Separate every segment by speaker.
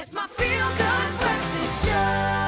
Speaker 1: It's my feel-good breakfast show.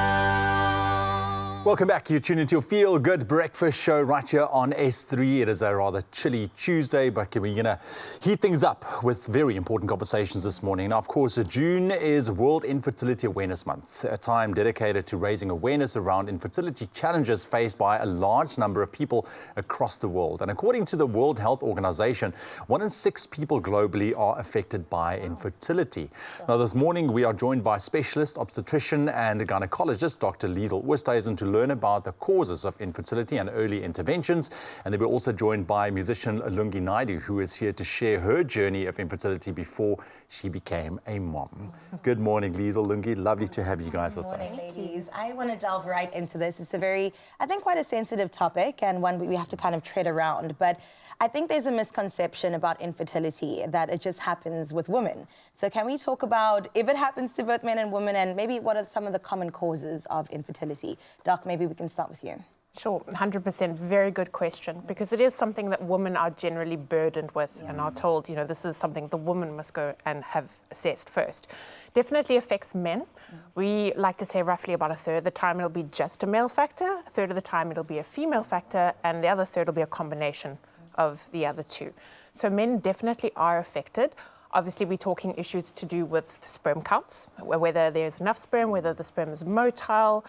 Speaker 2: Welcome back. You're tuning into your Feel Good Breakfast Show right here on S3. It is a rather chilly Tuesday, but we're going to heat things up with very important conversations this morning. Now, of course, June is World Infertility Awareness Month, a time dedicated to raising awareness around infertility challenges faced by a large number of people across the world. And according to the World Health Organization, 1 in 6 people globally are affected by infertility. Now, this morning, we are joined by specialist obstetrician and gynecologist, Dr. Liesl Oosthuizen, to learn about the causes of infertility and early interventions. And then we're also joined by musician Lungi Naidu, who is here to share her journey of infertility before she became a mom. Good morning, Liesl, Lungi. Lovely to have you guys with us.
Speaker 3: Good morning, ladies. I want to delve right into this. It's a very, I think, quite a sensitive topic and one we have to kind of tread around. But I think there's a misconception about infertility, that it just happens with women. So can we talk about if it happens to both men and women, and maybe what are some of the common causes of infertility? Doc, maybe we can start with you.
Speaker 4: Sure, 100%. Very good question, because it is something that women are generally burdened with and are told, this is something the woman must go and have assessed first. Definitely affects men. We like to say roughly about a third of the time it'll be just a male factor, a third of the time it'll be a female factor, and the other third will be a combination of the other two. So men definitely are affected. Obviously, we're talking issues to do with sperm counts, whether there's enough sperm, whether the sperm is motile,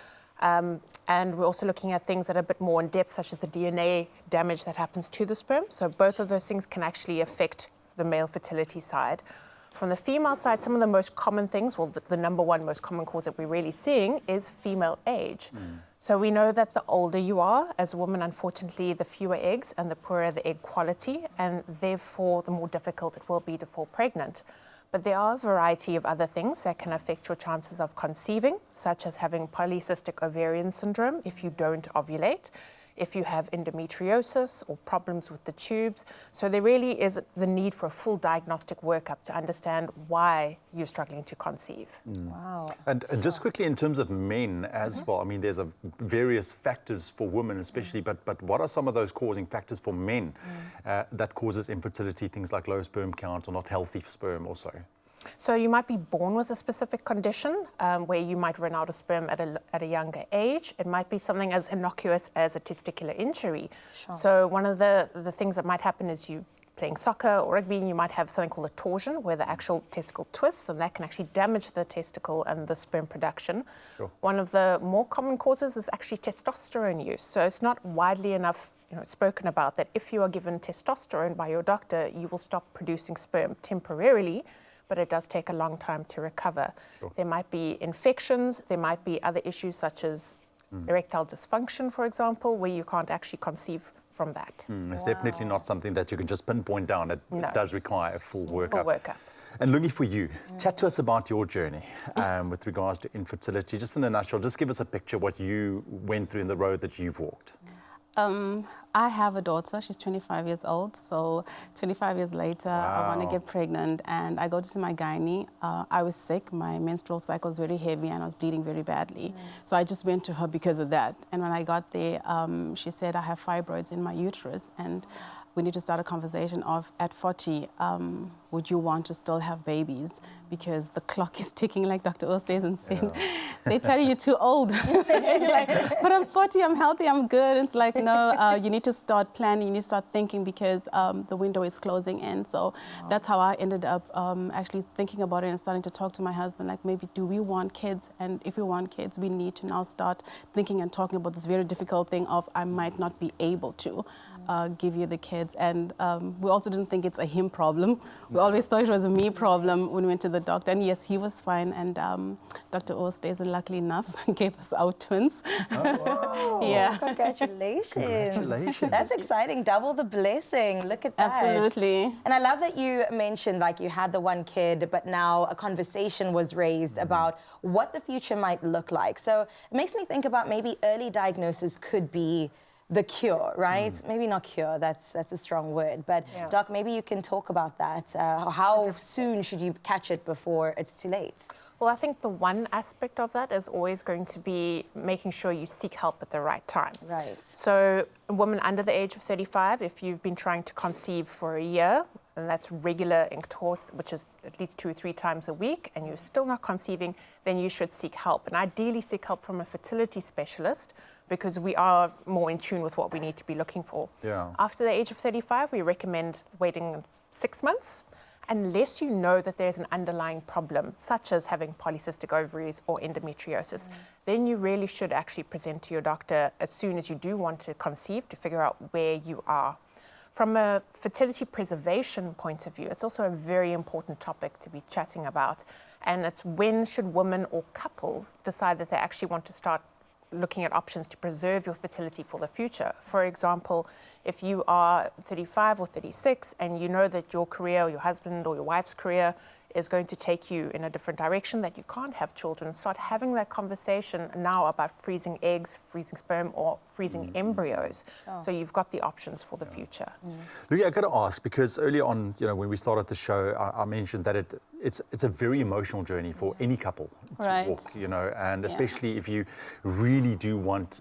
Speaker 4: and we're also looking at things that are a bit more in depth, such as the DNA damage that happens to the sperm. So both of those things can actually affect the male fertility side. From the female side, some of the most common things, well, the number one most common cause that we're really seeing is female age. So we know that the older you are as a woman, unfortunately, the fewer eggs and the poorer the egg quality, and therefore the more difficult it will be to fall pregnant. But there are a variety of other things that can affect your chances of conceiving, such as having polycystic ovarian syndrome if you don't ovulate, if you have endometriosis or problems with the tubes. So there really is the need for a full diagnostic workup to understand why you're struggling to conceive.
Speaker 3: Wow.
Speaker 2: And just quickly, in terms of men as well, I mean, there's various factors for women especially, but what are some of those causing factors for men that causes infertility, things like low sperm count or not healthy sperm also?
Speaker 4: So you might be born with a specific condition where you might run out of sperm at a younger age. It might be something as innocuous as a testicular injury.
Speaker 3: Sure.
Speaker 4: So one of the things that might happen is you playing soccer or rugby, and you might have something called a torsion, where the actual testicle twists, and that can actually damage the testicle and the sperm production.
Speaker 2: Sure.
Speaker 4: One of the more common causes is actually testosterone use. So it's not widely enough spoken about that if you are given testosterone by your doctor, you will stop producing sperm temporarily, but it does take a long time to recover.
Speaker 2: Sure.
Speaker 4: There might be infections, there might be other issues such as erectile dysfunction, for example, where you can't actually conceive from that.
Speaker 2: It's definitely not something that you can just pinpoint down. It does require a full workup.
Speaker 4: Full workup.
Speaker 2: And Lungi, for you, chat to us about your journey with regards to infertility. Just in a nutshell, just give us a picture what you went through in the road that you've walked.
Speaker 5: I have a daughter. She's 25 years old. So 25 years later, I want to get pregnant, and I go to see my gynae. I was sick. My menstrual cycle was very heavy, and I was bleeding very badly. So I just went to her because of that. And when I got there, she said, I have fibroids in my uterus, and we need to start a conversation of, at 40, would you want to still have babies? Because the clock is ticking, like Dr. Oosthuizen said. They tell you you're too old. You're like, but I'm 40, I'm healthy, I'm good. It's like, no, you need to start planning, you need to start thinking, because the window is closing in. So that's how I ended up actually thinking about it and starting to talk to my husband, like, maybe do we want kids? And if we want kids, we need to now start thinking and talking about this very difficult thing of, I might not be able to give you the kids. And we also didn't think it's a him problem. We always thought it was a me problem when we went to the doctor. And yes, he was fine. And Dr. Oosthuizen, luckily enough, gave us our twins.
Speaker 2: Oh, wow.
Speaker 5: Yeah.
Speaker 3: Congratulations.
Speaker 2: Congratulations.
Speaker 3: That's exciting. Double the blessing. Look at that.
Speaker 5: Absolutely.
Speaker 3: And I love that you mentioned, like, you had the one kid, but now a conversation was raised about what the future might look like. So it makes me think about maybe early diagnosis could be the cure, right? Maybe not cure, that's a strong word. But Doc, maybe you can talk about that. How soon should you catch it before it's too late?
Speaker 4: Well, I think the one aspect of that is always going to be making sure you seek help at the right time.
Speaker 3: Right.
Speaker 4: So a woman under the age of 35, if you've been trying to conceive for a year, and that's regular intercourse, which is at least 2 or 3 times a week, and you're still not conceiving, then you should seek help. And ideally seek help from a fertility specialist, because we are more in tune with what we need to be looking for.
Speaker 2: Yeah.
Speaker 4: After the age of 35, we recommend waiting 6 months, unless you know that there's an underlying problem, such as having polycystic ovaries or endometriosis. Then you really should actually present to your doctor as soon as you do want to conceive, to figure out where you are. From a fertility preservation point of view, it's also a very important topic to be chatting about. And it's when should women or couples decide that they actually want to start looking at options to preserve your fertility for the future. For example, if you are 35 or 36 and you know that your career, or your husband or your wife's career is going to take you in a different direction, that you can't have children, start having that conversation now about freezing eggs, freezing sperm, or freezing embryos. So you've got the options for the future.
Speaker 2: Louis, I got to ask, because earlier on, when we started the show, I mentioned that it's a very emotional journey for any couple to
Speaker 5: Right.
Speaker 2: walk, and especially if you really do want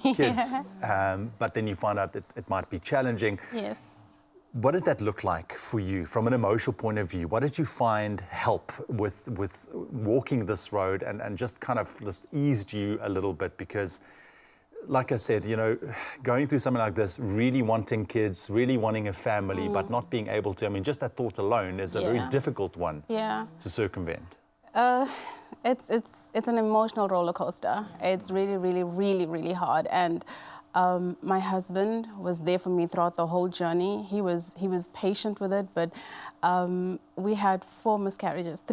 Speaker 2: kids, but then you find out that it might be challenging.
Speaker 5: Yes.
Speaker 2: What did that look like for you from an emotional point of view? What did you find help with walking this road and just kind of just eased you a little bit? Because, like I said, going through something like this, really wanting kids, really wanting a family, but not being able to, just that thought alone is a very difficult one to circumvent.
Speaker 5: It's an emotional roller coaster. It's really, really, really, really hard. And my husband was there for me throughout the whole journey. He was patient with it, but we had 3 miscarriages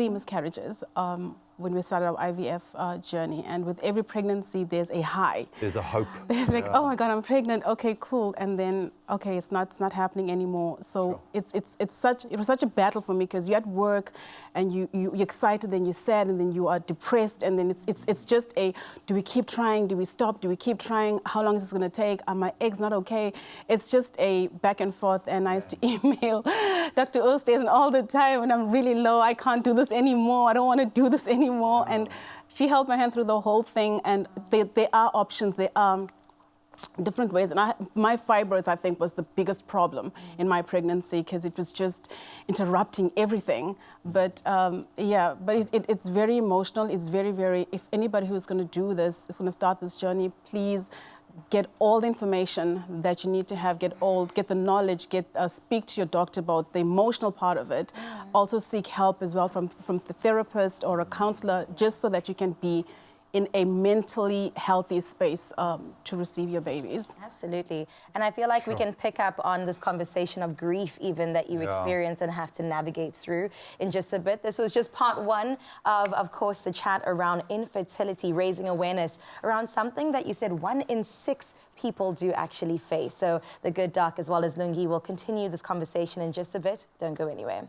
Speaker 5: when we started our IVF journey. And with every pregnancy, there's a high.
Speaker 2: There's a hope.
Speaker 5: There's like, oh my God, I'm pregnant. Okay, cool. And then, okay, it's not happening anymore. So it was such a battle for me, because you're at work and you're excited, then you're sad, and then you are depressed, and then it's just do we keep trying? Do we stop? Do we keep trying? How long is this going to take? Are my eggs not okay? It's just a back and forth. And I used to email Dr. Oosthuizen all the time when I'm really low. I can't do this anymore. I don't want to do this anymore. And she held my hand through the whole thing. And there are options. There are different ways. And my fibroids, I think, was the biggest problem in my pregnancy, because it was just interrupting everything. But it's very emotional. It's very, very, if anybody who's going to do this is going to start this journey, please get all the information that you need to have, get the knowledge, speak to your doctor about the emotional part of it. Also seek help as well from the therapist or a counselor, just so that you can be in a mentally healthy space to receive your babies. Absolutely.
Speaker 3: And I feel like we can pick up on this conversation of grief even that you experience and have to navigate through in just a bit. This was just part 1 of course, the chat around infertility, raising awareness around something that you said 1 in 6 people do actually face. So the good doc as well as Lungi will continue this conversation in just a bit. Don't go anywhere.